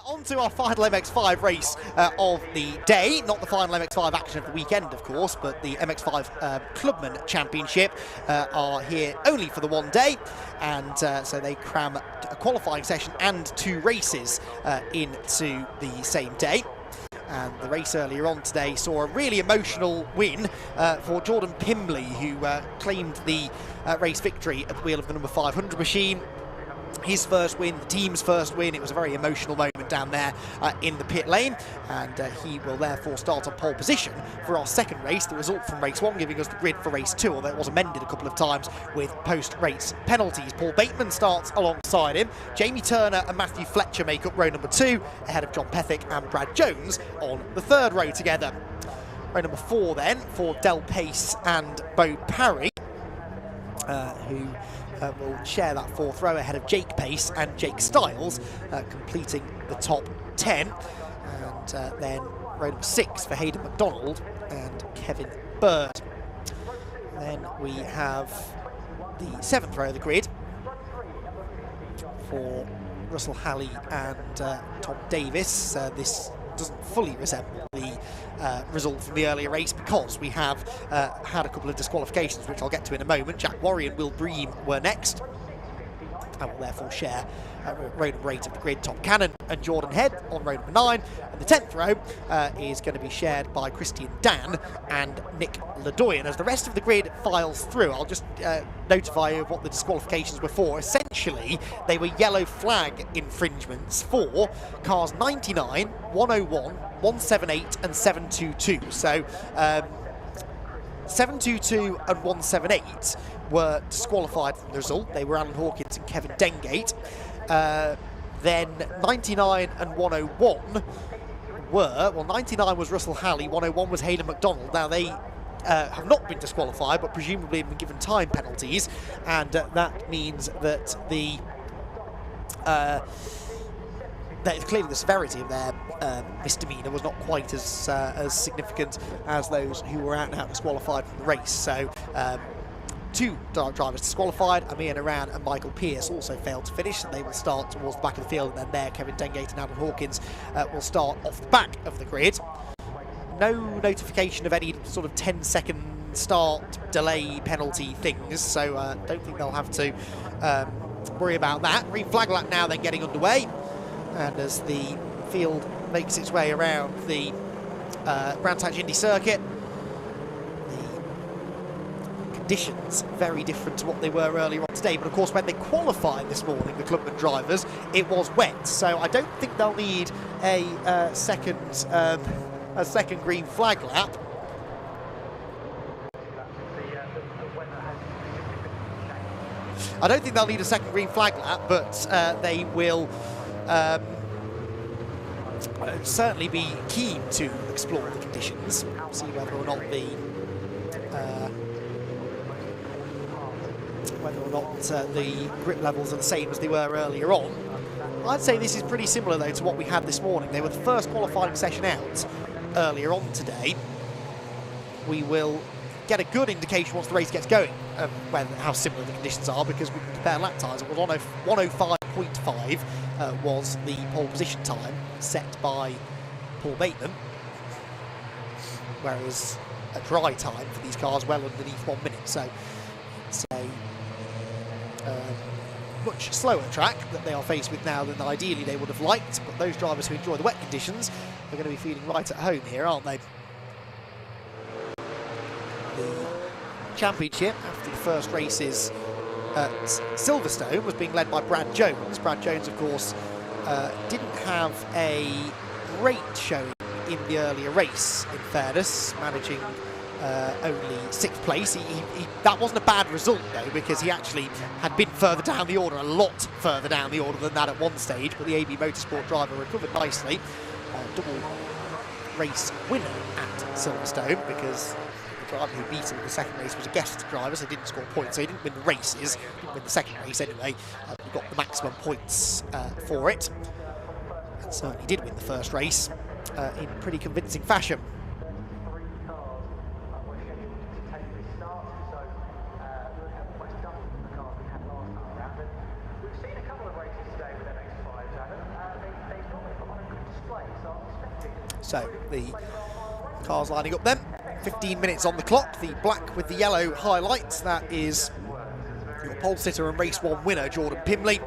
On to our final MX5 race of the day. Not the final MX5 action of the weekend, of course, but the MX5 Clubman Championship are here only for the one day. And so they cram a qualifying session and two races into the same day. And the race earlier on today saw a really emotional win for Jordan Pimley, who claimed the race victory at the wheel of the number 500 machine. His first win, the team's first win. It was a very emotional moment down there in the pit lane, and he will therefore start on pole position for our second race. The result from race one giving us the grid for race two, although it was amended a couple of times with post-race penalties. Paul Bateman starts alongside him. Jamie Turner and Matthew Fletcher make up row number two, ahead of John Pethick and Brad Jones on the third row together. Row number four then for Del Pace and Bo Parry, who will share that fourth row ahead of Jake Pace and Jake Styles, completing the top 10. And then row number 6 for Hayden McDonald and Kevin Bird. Then we have the 7th row of the grid for Russell Halley and Tom Davis. This doesn't fully resemble the result from the earlier race because we have had a couple of disqualifications, which I'll get to in a moment. Jack Worry and Will Bream were next, and will therefore share row number 8 of the grid. Tom Cannon and Jordan Head on row number 9, and the 10th row is going to be shared by Christian Dan and Nick Ledoyan. As the rest of the grid files through, I'll just notify you of what the disqualifications were for. Essentially, they were yellow flag infringements for cars 99, 101, 178 and 722. So 722 and 178 were disqualified from the result. They were Alan Hawkins and Kevin Dengate. Then 99 and 101 were, well, 99 was Russell Halley, 101 was Hayden McDonald. Now they have not been disqualified, but presumably have been given time penalties, and that means that the that clearly the severity of their misdemeanour was not quite as significant as those who were out and out disqualified from the race. So two drivers disqualified, Amir Naran and Michael Pearce, also failed to finish, and they will start towards the back of the field, and then there Kevin Dengate and Alan Hawkins will start off the back of the grid. No notification of any sort of 10-second start delay penalty things, so don't think they'll have to worry about that. Green flag lap now then getting underway, and as the field makes its way around the Brands Hatch Indy circuit, conditions very different to what they were earlier on today, but of course when they qualified this morning, the Clubman drivers, it was wet, so I don't think they'll need a second green flag lap. I don't think they'll need a second green flag lap, but they will certainly be keen to explore the conditions, see whether or not the grip levels are the same as they were earlier on. I'd say this is pretty similar though to what we had this morning. They were the first qualifying session out earlier on today. We will get a good indication once the race gets going of how similar the conditions are, because we can compare lap times. It was 105.5 was the pole position time set by Paul Bateman, whereas a dry time for these cars well underneath 1 minute. So it's a much slower track that they are faced with now than ideally they would have liked, but those drivers who enjoy the wet conditions are going to be feeling right at home here, aren't they? The championship, after the first races at Silverstone, was being led by Brad Jones. Brad Jones, of course, didn't have a great showing in the earlier race, in fairness, managing only 6th place. That wasn't a bad result though, because he actually had been further down the order, a lot further down the order than that at one stage, but the AB Motorsport driver recovered nicely. Double race winner at Silverstone, because the driver who beat him in the second race was a guest driver, so he didn't score points, so he didn't win the races, didn't win the second race anyway. He got the maximum points for it, and certainly did win the first race in pretty convincing fashion. We've seen a couple of races today with MX5s, Adam. They normally So the cars lining up then. 15 minutes on the clock. The black with the yellow highlights. That is your pole sitter and race 1 winner, Jordan Pimley.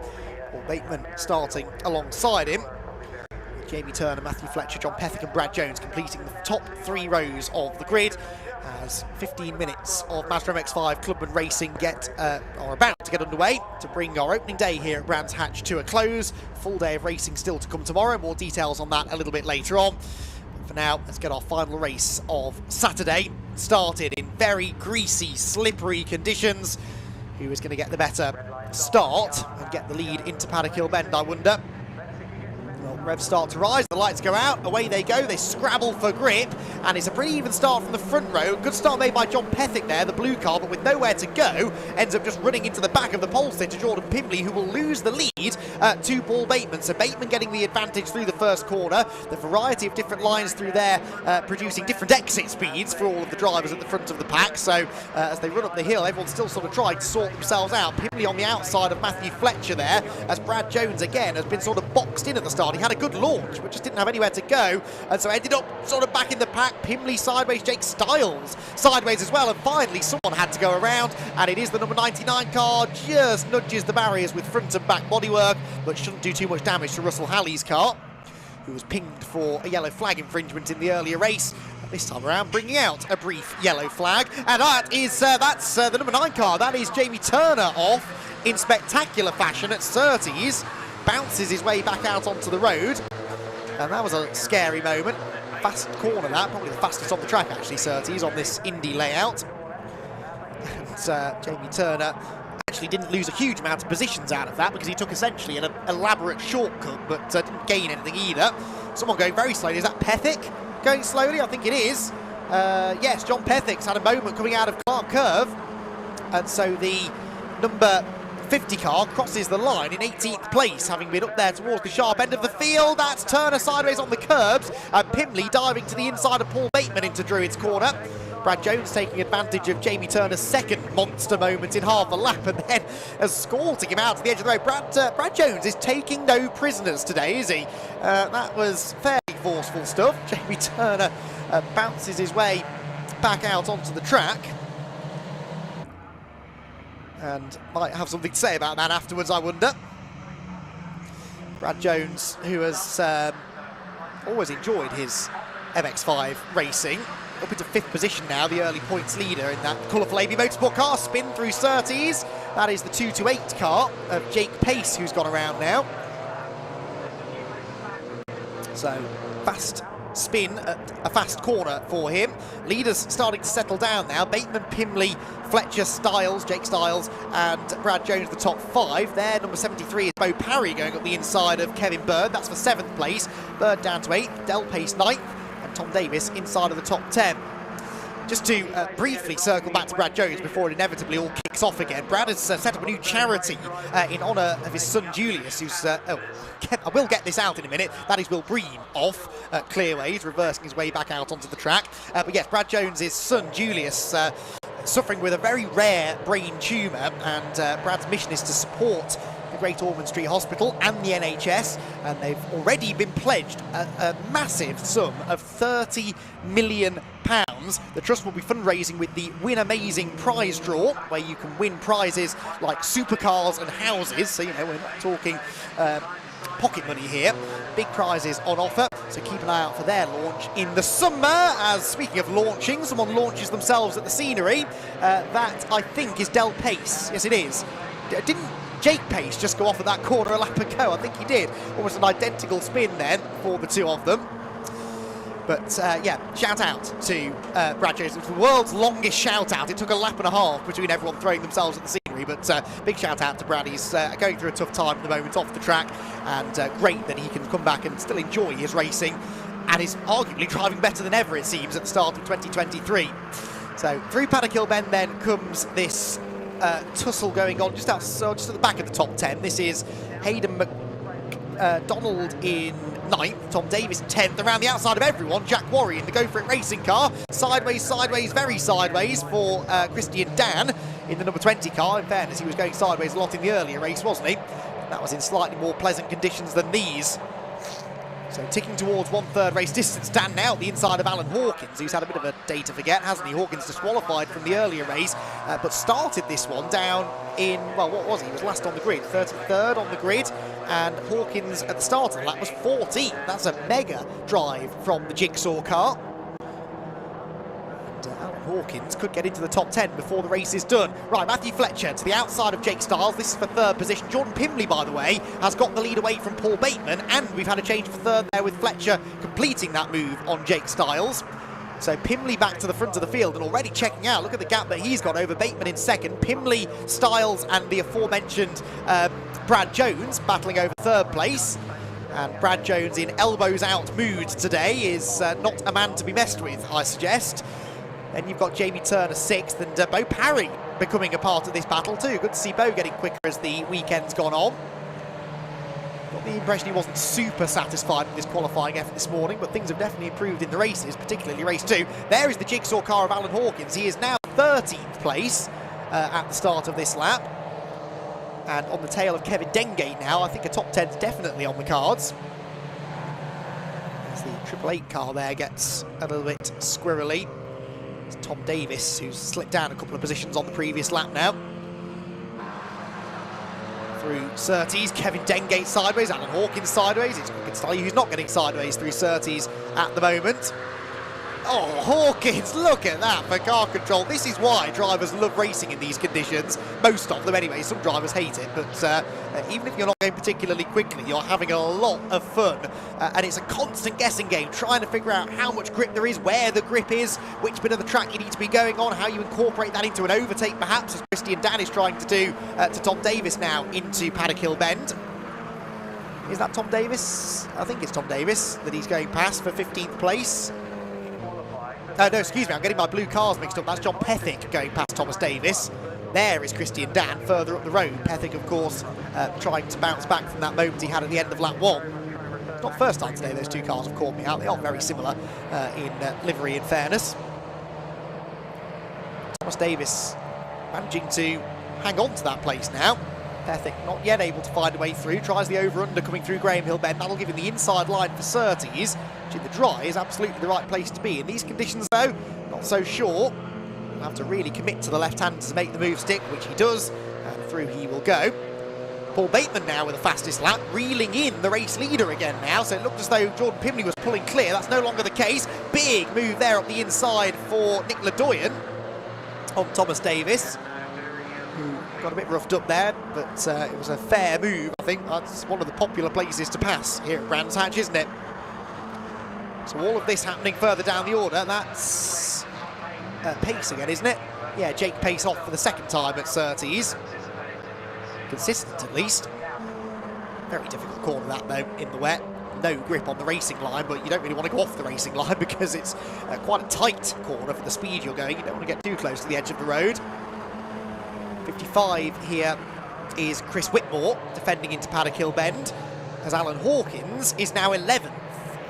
Paul Bateman starting alongside him. Jamie Turner, Matthew Fletcher, John Pethick and Brad Jones completing the top 3 rows of the grid as 15 minutes of Mazda MX5 Clubman racing are about to get underway to bring our opening day here at Brands Hatch to a close. Full day of racing still to come tomorrow. More details on that a little bit later on. But for now, let's get our final race of Saturday started in very greasy, slippery conditions. Who is going to get the better start and get the lead into Paddock Hill Bend, I wonder? Well, revs start to rise, the lights go out, away they go, they scrabble for grip, and it's a pretty even start from the front row. Good start made by John Pethick there, the blue car, but with nowhere to go, ends up just running into the back of the pole sitter, Jordan Pimley, who will lose the lead to Paul Bateman. So Bateman getting the advantage through the first corner, the variety of different lines through there producing different exit speeds for all of the drivers at the front of the pack. So as they run up the hill, everyone's still sort of trying to sort themselves out. Pimley on the outside of Matthew Fletcher there, as Brad Jones again has been sort of boxed in at the start. He had a good launch, but just didn't have anywhere to go, and so ended up sort of back in the pack. Pimley sideways, Jake Stiles sideways as well, and finally someone had to go around, and it is the number 99 car, just nudges the barriers with front and back bodywork, but shouldn't do too much damage to Russell Halley's car, who was pinged for a yellow flag infringement in the earlier race. This time around bringing out a brief yellow flag, and that's the number 9 car. That is Jamie Turner off in spectacular fashion at Surtees, bounces his way back out onto the road, and that was a scary moment. Fast corner that, probably the fastest on the track actually, Surtees, on this Indy layout. And Jamie Turner actually didn't lose a huge amount of positions out of that because he took essentially an elaborate shortcut, but didn't gain anything either. Someone going very slowly, is that Pethick going slowly? I think it is. Yes, John Pethick's had a moment coming out of Clark Curve, and so the number 50 car crosses the line in 18th place, having been up there towards the sharp end of the field. That's Turner sideways on the curbs, and Pimley diving to the inside of Paul Bateman into Druid's corner. Brad Jones taking advantage of Jamie Turner's second monster moment in half a lap, and then escorting him out to the edge of the road. Brad Jones is taking no prisoners today, is he? That was fairly forceful stuff. Jamie Turner bounces his way back out onto the track, and might have something to say about that afterwards, I wonder. Brad Jones, who has always enjoyed his MX5 racing, up into 5th position now, the early points leader in that colourful AB Motorsport car, spin through Surtees. That is the 228 car of Jake Pace, who's gone around now. So, fast spin at a fast corner for him. Leaders starting to settle down now. Bateman, Pimley, Fletcher, Stiles, Jake Stiles and Brad Jones the top 5 there. Number 73 is Bo Parry going up the inside of Kevin Bird. That's for 7th place. Bird down to 8th, Del Pace 9th and Tom Davis inside of the top 10. Just to briefly circle back to Brad Jones before it inevitably all kicks off again. Brad has set up a new charity in honour of his son Julius, who's, I will get this out in a minute, that is Will Breen off Clearways, reversing his way back out onto the track. But yes, Brad Jones' son Julius suffering with a very rare brain tumour, and Brad's mission is to support the Great Ormond Street Hospital and the NHS, and they've already been pledged a massive sum of £30 million. The Trust will be fundraising with the Win Amazing prize draw, where you can win prizes like supercars and houses, so you know, we're not talking pocket money here. Big prizes on offer, so keep an eye out for their launch in the summer. As speaking of launching, someone launches themselves at the scenery. That, I think, is Del Pace. Yes, it is. Didn't Jake Pace just go off at that corner a lap ago? I think he did. Almost an identical spin then for the two of them. But yeah, shout out to Brad Jones. It was the world's longest shout out. It took a lap and a half between everyone throwing themselves at the scenery, but big shout out to Brad. He's going through a tough time at the moment off the track, and great that he can come back and still enjoy his racing, and is arguably driving better than ever, it seems, at the start of 2023. So through Paddock Hill Bend then comes this tussle going on just at the back of the top 10. This is Hayden McDonald in 9th, Tom Davis 10th, around the outside of everyone, Jack Warry in the Go For It racing car, sideways, very sideways for Christian Dan in the number 20 car. In fairness, he was going sideways a lot in the earlier race, wasn't he? That was in slightly more pleasant conditions than these. So ticking towards 1/3 race distance. Dan now at the inside of Alan Hawkins, who's had a bit of a day to forget, hasn't he? Hawkins disqualified from the earlier race, but started this one down in, well, what was he? He was last on the grid, 33rd on the grid, and Hawkins at the start of the lap was 14th. That's a mega drive from the Jigsaw car. Alan Hawkins could get into the top 10 before the race is done. Right, Matthew Fletcher to the outside of Jake Stiles. This is for 3rd position. Jordan Pimley, by the way, has got the lead away from Paul Bateman, and we've had a change for 3rd there with Fletcher completing that move on Jake Stiles. So Pimley back to the front of the field and already checking out. Look at the gap that he's got over Bateman in 2nd. Pimley, Stiles and the aforementioned Brad Jones battling over 3rd place. And Brad Jones in elbows out mood today is not a man to be messed with, I suggest. Then you've got Jamie Turner 6th and Bo Parry becoming a part of this battle too. Good to see Bo getting quicker as the weekend's gone on. Got the impression he wasn't super satisfied with his qualifying effort this morning, but things have definitely improved in the races, particularly race 2. There is the Jigsaw car of Alan Hawkins. He is now 13th place at the start of this lap. And on the tail of Kevin Dengate now. I think a top 10's definitely on the cards. As the 888 car there gets a little bit squirrely. It's Tom Davis, who's slipped down a couple of positions on the previous lap now. Through Surtees, Kevin Dengate sideways, Alan Hawkins sideways. It's Quicken who's not getting sideways through Surtees at the moment. Oh, Hawkins, look at that for car control. This is why drivers love racing in these conditions. Most of them anyway. Some drivers hate it, but even if you're not going particularly quickly, you're having a lot of fun. And it's a constant guessing game, trying to figure out how much grip there is, where the grip is, which bit of the track you need to be going on, how you incorporate that into an overtake perhaps, as Christian Dan is trying to do to Tom Davis now into Paddock Hill Bend. Is that Tom Davis? I think it's Tom Davis that he's going past for 15th place. No, excuse me, I'm getting my blue cars mixed up. That's John Pethick going past Thomas Davis. There is Christian Dan further up the road. Pethick, of course, trying to bounce back from that moment he had at the end of lap 1. It's not the first time today those two cars have caught me out. They are very similar in livery, in fairness. Thomas Davis managing to hang on to that place now. Pethick not yet able to find a way through, tries the over-under coming through Graham Hill Bend. That'll give him the inside line for Surtees, which in the dry is absolutely the right place to be. In these conditions though, not so sure. He'll have to really commit to the left-hander to make the move stick, which he does, and through he will go. Paul Bateman now with the fastest lap, reeling in the race leader again now, so it looked as though Jordan Pimley was pulling clear. That's no longer the case. Big move there up the inside for Nick Ledoyen on Thomas Davis, who got a bit roughed up there, but it was a fair move. I think that's one of the popular places to pass here at Brands Hatch, isn't it? So all of this happening further down the order. That's Pace again, isn't it? Yeah, Jake Pace off for the 2nd time at Surtees. Consistent at least. Very difficult corner that though, in the wet. No grip on the racing line, but you don't really want to go off the racing line because it's quite a tight corner for the speed you're going. You don't want to get too close to the edge of the road. 55 here is Chris Whitmore defending into Paddock Hill Bend, as Alan Hawkins is now 11th,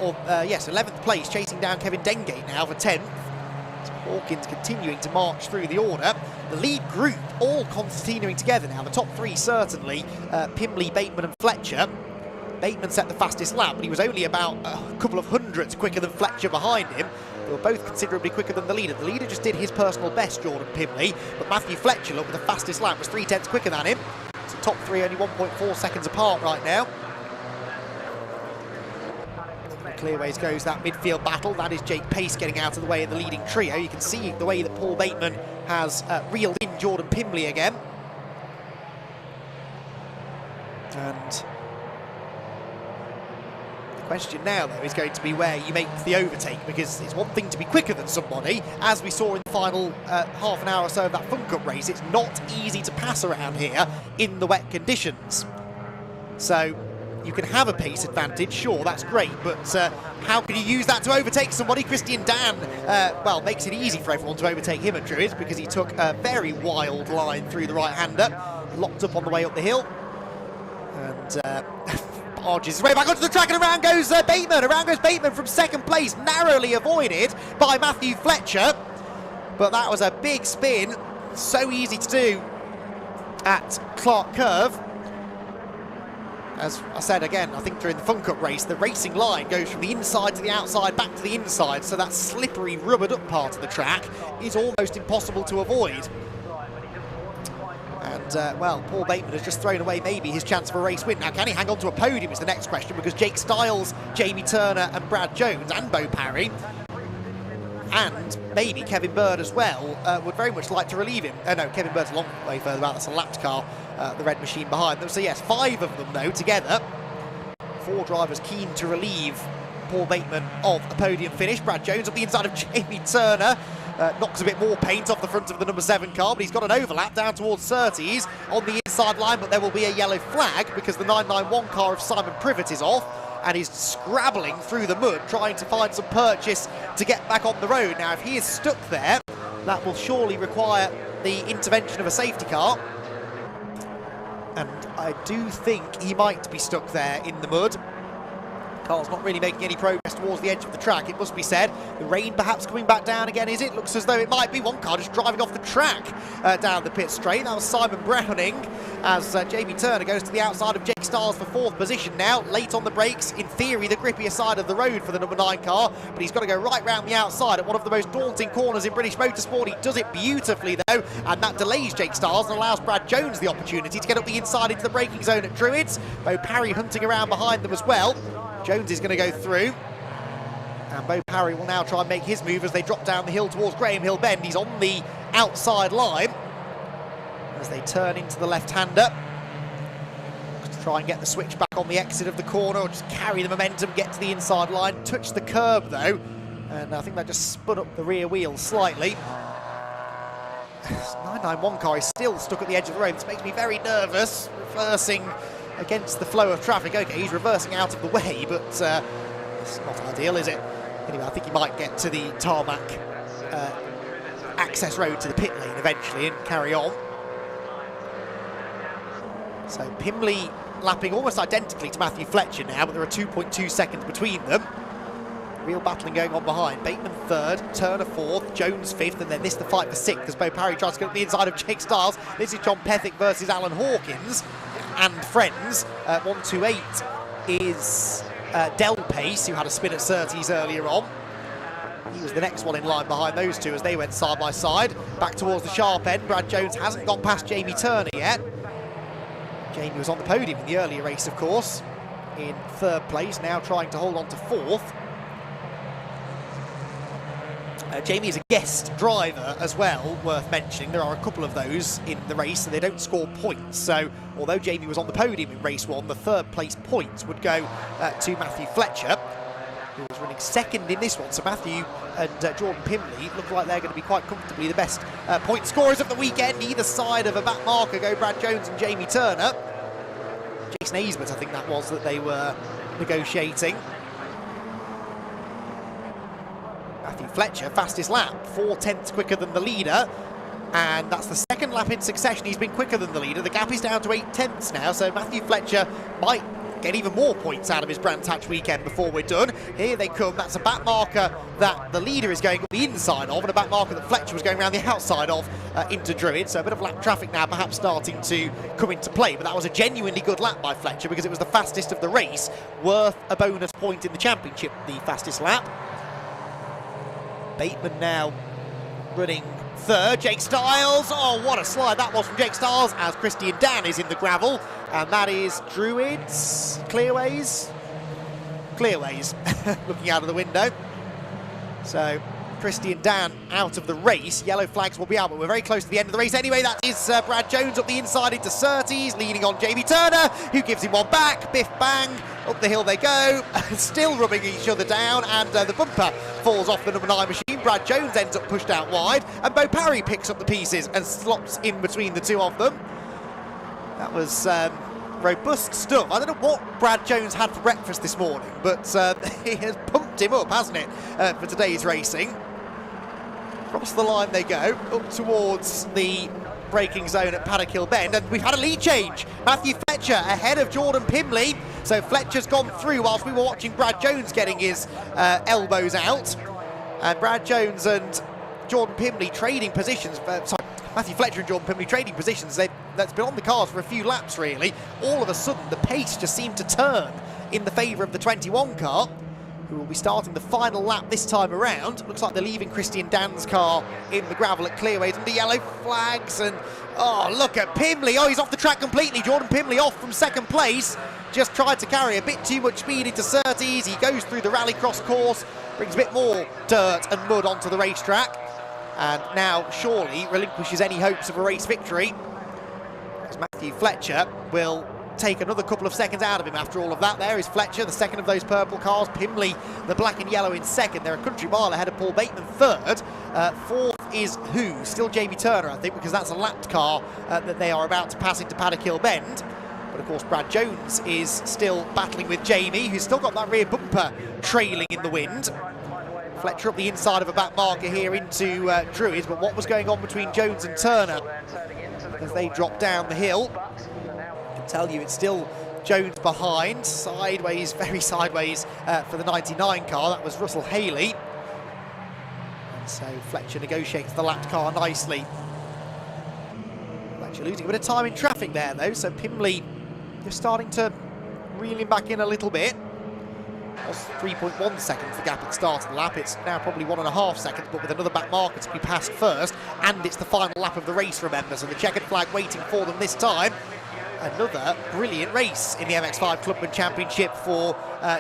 or yes, 11th place, chasing down Kevin Dengate now for 10th. So Hawkins continuing to march through the order. The lead group all continuing together now. The top 3 certainly, Pimley, Bateman and Fletcher. Bateman set the fastest lap, but he was only about a couple of hundredths quicker than Fletcher behind him. They were both considerably quicker than the leader. The leader just did his personal best, Jordan Pimley, but Matthew Fletcher, look, with the fastest lap, was 3/10 quicker than him. So top 3 only 1.4 seconds apart right now. Clearways goes that midfield battle. That is Jake Pace getting out of the way of the leading trio. You can see the way that Paul Bateman has reeled in Jordan Pimley again. And question now, though, is going to be where you make the overtake, because it's one thing to be quicker than somebody, as we saw in the final half an hour or so of that Fun Cup race. It's not easy to pass around here in the wet conditions. So you can have a pace advantage, sure, that's great, but how can you use that to overtake somebody? Christian Dan, well, makes it easy for everyone to overtake him at Druids, because he took a very wild line through the right-hander, locked up on the way up the hill, and arches his way back onto the track, and around goes Bateman. Around goes Bateman from 2nd place, narrowly avoided by Matthew Fletcher. But that was a big spin, so easy to do at Clark Curve. As I said again, I think during the Fun Cup race, the racing line goes from the inside to the outside, back to the inside, so that slippery, rubbered up part of the track is almost impossible to avoid. And, well, Paul Bateman has just thrown away maybe his chance for a race win. Now, can he hang on to a podium is the next question, because Jake Styles, Jamie Turner and Brad Jones and Bo Parry, and maybe Kevin Bird as well, would very much like to relieve him. No, Kevin Bird's a long way further out. That's a lapped car, the red machine behind them. So yes, 5 of them though together. 4 drivers keen to relieve Paul Bateman of a podium finish. Brad Jones up the inside of Jamie Turner. Knocks a bit more paint off the front of the number 7 car, but he's got an overlap down towards Surtees on the inside line, but there will be a yellow flag because the 991 car of Simon Privet is off, and he's scrabbling through the mud trying to find some purchase to get back on the road. Now, if he is stuck there, that will surely require the intervention of a safety car. And I do think he might be stuck there in the mud. Car's not really making any progress towards the edge of the track, it must be said. The rain perhaps coming back down again, is it? Looks as though it might be. One car just driving off the track down the pit straight. That was Simon Browning, as Jamie Turner goes to the outside of Jake Styles for 4th position now. Late on the brakes, in theory the grippier side of the road for the number 9 car, but he's got to go right round the outside at one of the most daunting corners in British motorsport. He does it beautifully though, and that delays Jake Styles and allows Brad Jones the opportunity to get up the inside into the braking zone at Druids. Bo Parry hunting around behind them as well. Jones is going to go through, and Bo Parry will now try and make his move as they drop down the hill towards Graham Hill Bend. He's on the outside line as they turn into the left-hander. To try and get the switch back on the exit of the corner, or just carry the momentum, get to the inside line. Touch the curb though, and I think that just spun up the rear wheel slightly. 991 car is still stuck at the edge of the road. This makes me very nervous, reversing against the flow of traffic. Okay, he's reversing out of the way, but it's not ideal, is it? Anyway, I think he might get to the tarmac access road to the pit lane eventually and carry on. So Pimley lapping almost identically to Matthew Fletcher now, but there are 2.2 seconds between them. Real battling going on behind. Bateman 3rd, Turner 4th, Jones 5th, and then this the fight for 6th as Bo Parry tries to get up the inside of Jake Styles. This is John Pethick versus Alan Hawkins and friends. 128 is Del Pace, who had a spin at Surtees earlier on. He was the next one in line behind those two as they went side by side. Back towards the sharp end. Brad Jones hasn't got past Jamie Turner yet. Jamie was on the podium in the earlier race, of course, in 3rd place, now trying to hold on to 4th. Jamie is a guest driver as well, worth mentioning. There are a couple of those in the race, and they don't score points. So, although Jamie was on the podium in race 1, the 3rd place points would go to Matthew Fletcher, who was running 2nd in this one. So Matthew and Jordan Pimley look like they're going to be quite comfortably the best point scorers of the weekend. Either side of a back marker go Brad Jones and Jamie Turner. Jason Aisbert, I think that was, that they were negotiating. Matthew Fletcher, fastest lap, 4/10 quicker than the leader, and that's the 2nd lap in succession he's been quicker than the leader. The gap is down to 8/10 now, so Matthew Fletcher might get even more points out of his Brands Hatch weekend before we're done. Here they come. That's a back marker that the leader is going up the inside of, and a back marker that Fletcher was going around the outside of into Druid. So a bit of lap traffic now perhaps starting to come into play, but that was a genuinely good lap by Fletcher because it was the fastest of the race, worth a bonus point in the championship, the fastest lap. Bateman now running 3rd. Jake Styles, oh what a slide that was from Jake Styles, as Christian Dan is in the gravel, and that is Druids, Clearways, looking out of the window. So Christian Dan out of the race. Yellow flags will be out, but we're very close to the end of the race anyway. That is Brad Jones up the inside into Surtees, leaning on Jamie Turner, who gives him one back. Biff bang, up the hill they go, still rubbing each other down, and the bumper falls off the number 9 machine. Brad Jones ends up pushed out wide, and Bo Parry picks up the pieces and slops in between the two of them. That was robust stuff. I don't know what Brad Jones had for breakfast this morning, but he has pumped him up, hasn't it, for today's racing. Across the line they go, up towards the braking zone at Paddock Hill Bend, and we've had a lead change. Matthew Fletcher ahead of Jordan Pimley, so Fletcher's gone through whilst we were watching Brad Jones getting his elbows out, and Brad Jones and Jordan Pimley trading positions, Matthew Fletcher and Jordan Pimley trading positions. That's been on the cards for a few laps, really. All of a sudden, the pace just seemed to turn in the favour of the 21 car, who will be starting the final lap this time around. Looks like they're leaving Christian Dan's car in the gravel at clearways under yellow flags. And, oh, look at Pimley. Oh, he's off the track completely. Jordan Pimley off from second place. Just tried to carry a bit too much speed into Surtees. He goes through the rallycross course, brings a bit more dirt and mud onto the racetrack, and now surely relinquishes any hopes of a race victory, as Matthew Fletcher will take another couple of seconds out of him after all of that. There is Fletcher, the second of those purple cars. Pimley, the black and yellow, in second. They're a country mile ahead of Paul Bateman, third. Fourth is who? Still Jamie Turner, I think, because that's a lapped car that they are about to pass into Paddock Hill Bend. But of course, Brad Jones is still battling with Jamie, who's still got that rear bumper trailing in the wind. Fletcher up the inside of a back marker here into Druids, but what was going on between Jones and Turner as they drop down the hill? I can tell you it's still Jones behind, sideways, very sideways for the 99 car. That was Russell Haley. And so Fletcher negotiates the lapped car nicely. Fletcher losing a bit of time in traffic there, though, so Pimley just starting to reel him back in a little bit. It was 3.1 seconds the gap at the start of the lap. It's now probably 1.5 seconds, but with another back marker to be passed first, and it's the final lap of the race, remember, so the checkered flag waiting for them this time. Another brilliant race in the MX5 Clubman Championship for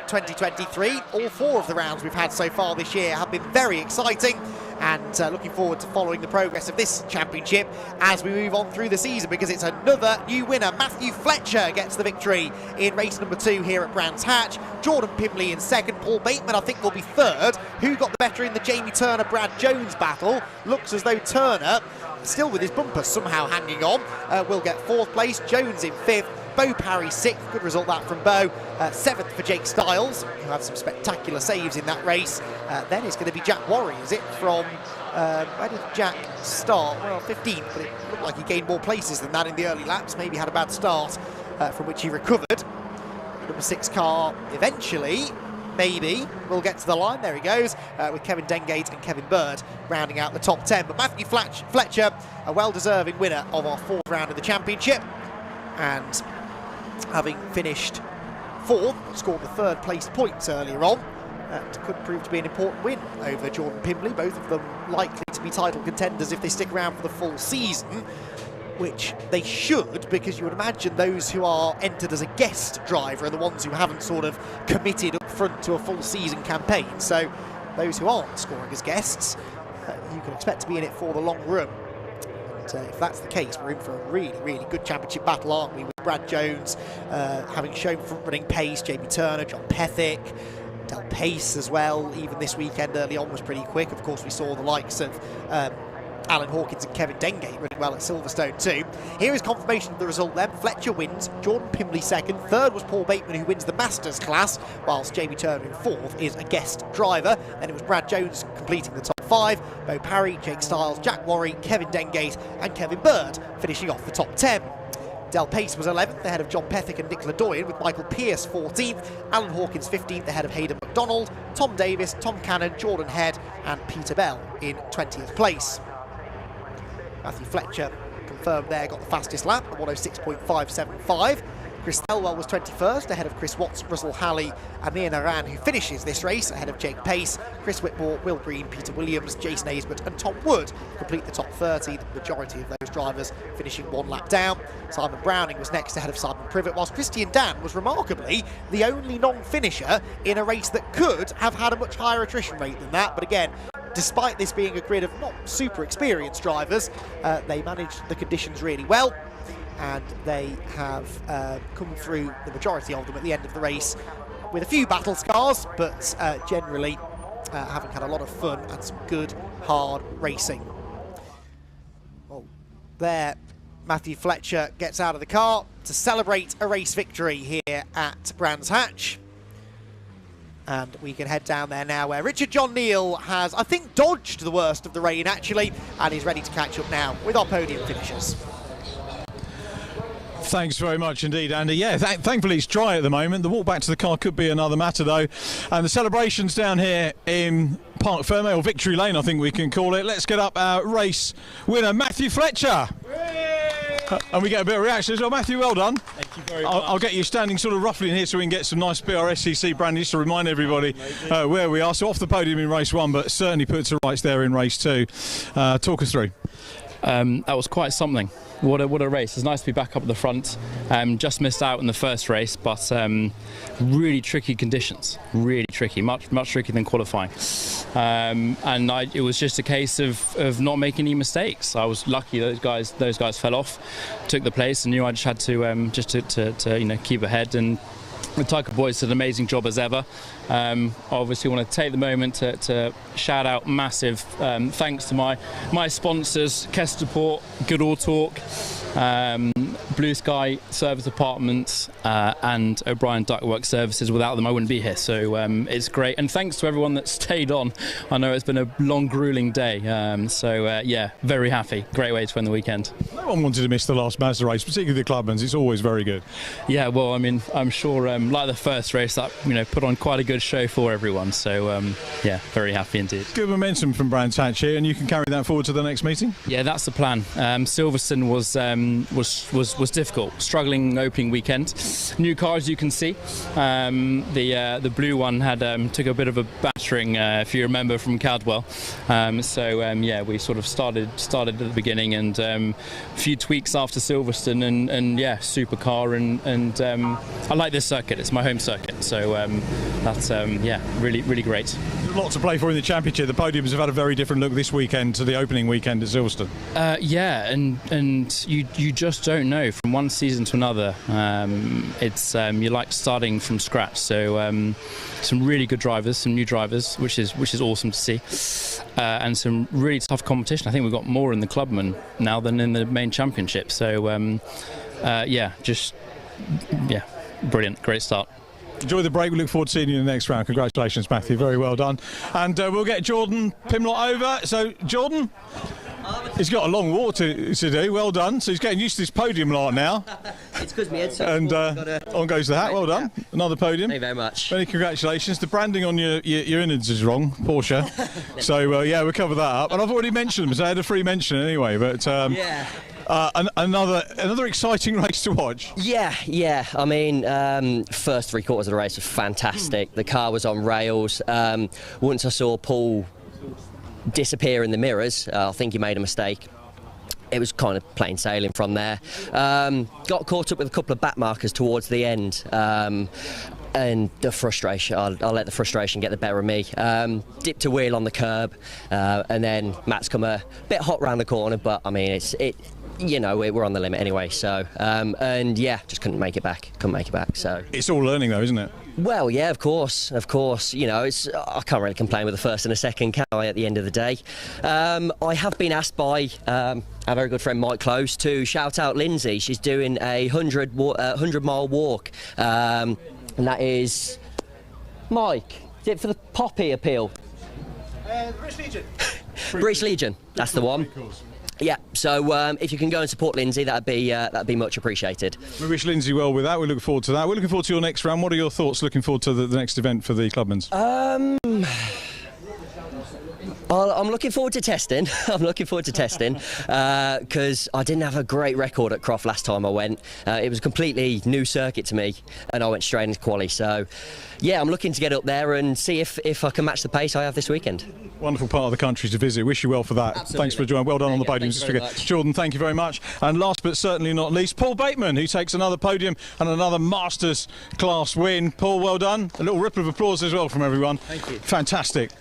2023. All four of the rounds we've had so far this year have been very exciting, and looking forward to following the progress of this championship as we move on through the season, because it's another new winner. Matthew Fletcher gets the victory in race number 2 here at Brands Hatch. Jordan Pimley in second. Paul Bateman, I think, will be third. Who got the better in the Jamie Turner-Brad Jones battle? Looks as though Turner, still with his bumper somehow hanging on, will get 4th place. Jones in 5th. Bo Parry 6th, good result that from Bo. 7th for Jake Styles, who had some spectacular saves in that race. Then it's going to be Jack Worry, is it? From, where did Jack start? Well, 15th, but it looked like he gained more places than that in the early laps. Maybe had a bad start from which he recovered. Number 6 car eventually, maybe, will get to the line. There he goes, with Kevin Dengate and Kevin Bird rounding out the top 10. But Matthew Fletcher, a well-deserving winner of our 4th round of the championship, and having finished 4th, scored the 3rd place points earlier on. That could prove to be an important win over Jordan Pimley, both of them likely to be title contenders if they stick around for the full season, which they should, because you would imagine those who are entered as a guest driver are the ones who haven't sort of committed up front to a full season campaign. So those who aren't scoring as guests, you can expect to be in it for the long run. And if that's the case, we're in for a really, really good championship battle, aren't we? With Brad Jones having shown front-running pace, Jamie Turner, John Pethick, Del Pace as well. Even this weekend early on was pretty quick. Of course, we saw the likes of Alan Hawkins and Kevin Dengate running well at Silverstone too. Here is confirmation of the result then. Fletcher wins, Jordan Pimley second, third was Paul Bateman, who wins the Masters class, whilst Jamie Turner in 4th is a guest driver. Then it was Brad Jones completing the top 5, Bo Parry, Jake Styles, Jack Worry, Kevin Dengate and Kevin Bird finishing off the top 10. Del Pace was 11th ahead of John Pethick and Nicola Doyen, with Michael Pearce 14th, Alan Hawkins 15th ahead of Hayden McDonald, Tom Davis, Tom Cannon, Jordan Head and Peter Bell in 20th place. Matthew Fletcher confirmed there, got the fastest lap at 106.575. Chris Thelwell was 21st ahead of Chris Watts, Russell Halley and Ian Aran, who finishes this race ahead of Jake Pace. Chris Whitmore, Will Green, Peter Williams, Jason Aisbert and Tom Wood complete the top 30, the majority of those drivers finishing 1 lap down. Simon Browning was next ahead of Simon Privet, whilst Christian Dan was remarkably the only non-finisher in a race that could have had a much higher attrition rate than that. But again, despite this being a grid of not super experienced drivers, they managed the conditions really well, and they have come through, the majority of them, at the end of the race with a few battle scars, but generally having had a lot of fun and some good, hard racing. Well, there Matthew Fletcher gets out of the car to celebrate a race victory here at Brands Hatch. And we can head down there now, where Richard John Neal has, I think, dodged the worst of the rain, actually, and he's ready to catch up now with our podium finishers. Thanks very much indeed, Andy. Yeah, thankfully it's dry at the moment. The walk back to the car could be another matter though. And the celebrations down here in Parc Fermé, or Victory Lane I think we can call it. Let's get up our race winner, Matthew Fletcher. And we get a bit of reaction as well. Matthew, well done. Thank you very much. I'll get you standing sort of roughly in here so we can get some nice BRSCC branding just to remind everybody where we are. So off the podium in race 1, but certainly put to rights there in race 2. Talk us through. That was quite something. What a race. It's nice to be back up at the front. Just missed out in the first race, but really tricky conditions. Really tricky, much trickier than qualifying. It was just a case of not making any mistakes. I was lucky those guys fell off, took the place, and knew I just had to to keep ahead. And the Tyker boys did an amazing job as ever. I obviously want to take the moment to shout out massive thanks to my sponsors, Kesterport, Goodall Talk, Blue Sky Service Apartments and O'Brien Ductwork Services. Without them I wouldn't be here, so it's great, and thanks to everyone that stayed on. I know it's been a long grueling day, yeah, very happy. Great way to end the weekend. No one wanted to miss the last Mazda race, particularly the Clubmans. It's always very good. Yeah, well, I mean, I'm sure like the first race that put on quite a good show for everyone, so yeah, very happy indeed. Good momentum from Brands Hatch here, and you can carry that forward to the next meeting. Yeah, that's the plan. Silverstone was difficult, struggling opening weekend. New car, as you can see. The blue one had took a bit of a battering, if you remember, from Cadwell. Yeah, we sort of started at the beginning, and a few tweaks after Silverstone, and yeah, supercar, and I like this circuit. It's my home circuit, so that's yeah, really great. There's a lot to play for in the championship. The podiums have had a very different look this weekend to the opening weekend at Silverstone. Yeah, and you just don't know from one season to another. It's you like starting from scratch. So some really good drivers, some new drivers, which is awesome to see, and some really tough competition. I think we've got more in the Clubman now than in the main championship. So yeah, brilliant, great start. Enjoy the break. We look forward to seeing you in the next round. Congratulations, Matthew. Very well done. And we'll get Jordan Pimley over. So, Jordan, he's got a long walk to do. Well done. So he's getting used to this podium light now. It's because my head's so and on goes the hat. Well done. Another podium. Thank you very much. Many congratulations. The branding on your innards is wrong, Porsche. So yeah, we'll cover that up. And I've already mentioned them, so I had a free mention anyway. But yeah. Another exciting race to watch. Yeah. I mean, first 3 quarters of the race was fantastic. The car was on rails. Once I saw Paul disappear in the mirrors, I think he made a mistake. It was kind of plain sailing from there. Got caught up with a couple of back markers towards the end. And the frustration, I'll let the frustration get the better of me. Dipped a wheel on the curb, and then Matt's come a bit hot round the corner, but I mean, we're on the limit anyway. So, and yeah, just couldn't make it back. So it's all learning though, isn't it? Well, yeah, of course. I can't really complain with the first and a second, can I, at the end of the day? I have been asked by our very good friend Mike Close to shout out Lindsay. She's doing a 100-mile walk. And that is, Mike, is it for the Poppy appeal? British Legion. British Legion, that's the one. Yeah, so if you can go and support Lindsay, that'd be much appreciated. We wish Lindsay well with that. We look forward to that. We're looking forward to your next round. What are your thoughts looking forward to the next event for the Clubmans? I'm looking forward to testing. Because I didn't have a great record at Croft last time I went. It was a completely new circuit to me, and I went straight into quali. So, yeah, I'm looking to get up there and see if I can match the pace I have this weekend. Wonderful part of the country to visit. Wish you well for that. Absolutely. Thanks for joining. Well done on the podiums this weekend. Jordan, thank you very much. And last but certainly not least, Paul Bateman, who takes another podium and another Masters class win. Paul, well done. A little ripple of applause as well from everyone. Thank you. Fantastic.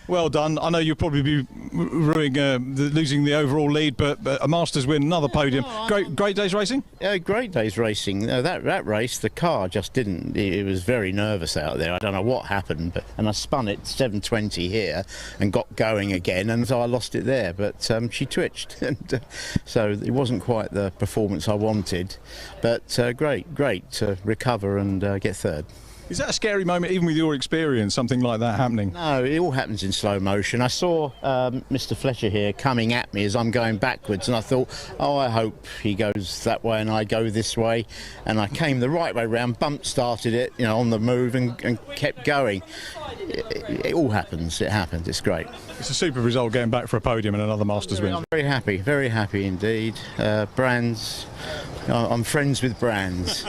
Well done. I know you'll probably be losing the overall lead, but a Masters win, another podium. Great day's racing? Yeah, great day's racing. That race, the car just didn't. It was very nervous out there. I don't know what happened, and I spun it 720 here and got going again, and so I lost it there. But she twitched, and so it wasn't quite the performance I wanted. But great to recover and get third. Is that a scary moment, even with your experience, something like that happening? No, it all happens in slow motion. I saw Mr. Fletcher here coming at me as I'm going backwards, and I thought, oh, I hope he goes that way and I go this way. And I came the right way round, started it, on the move, and kept going. It all happens. It happens. It's great. It's a super result, getting back for a podium and another Masters win. I'm very happy indeed. Brands, I'm friends with Brands.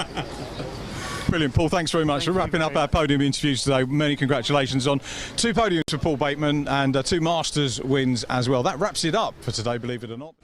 Brilliant, Paul. Thanks very much for wrapping up our podium interviews today. Many congratulations on 2 podiums for Paul Bateman and 2 Masters wins as well. That wraps it up for today, believe it or not.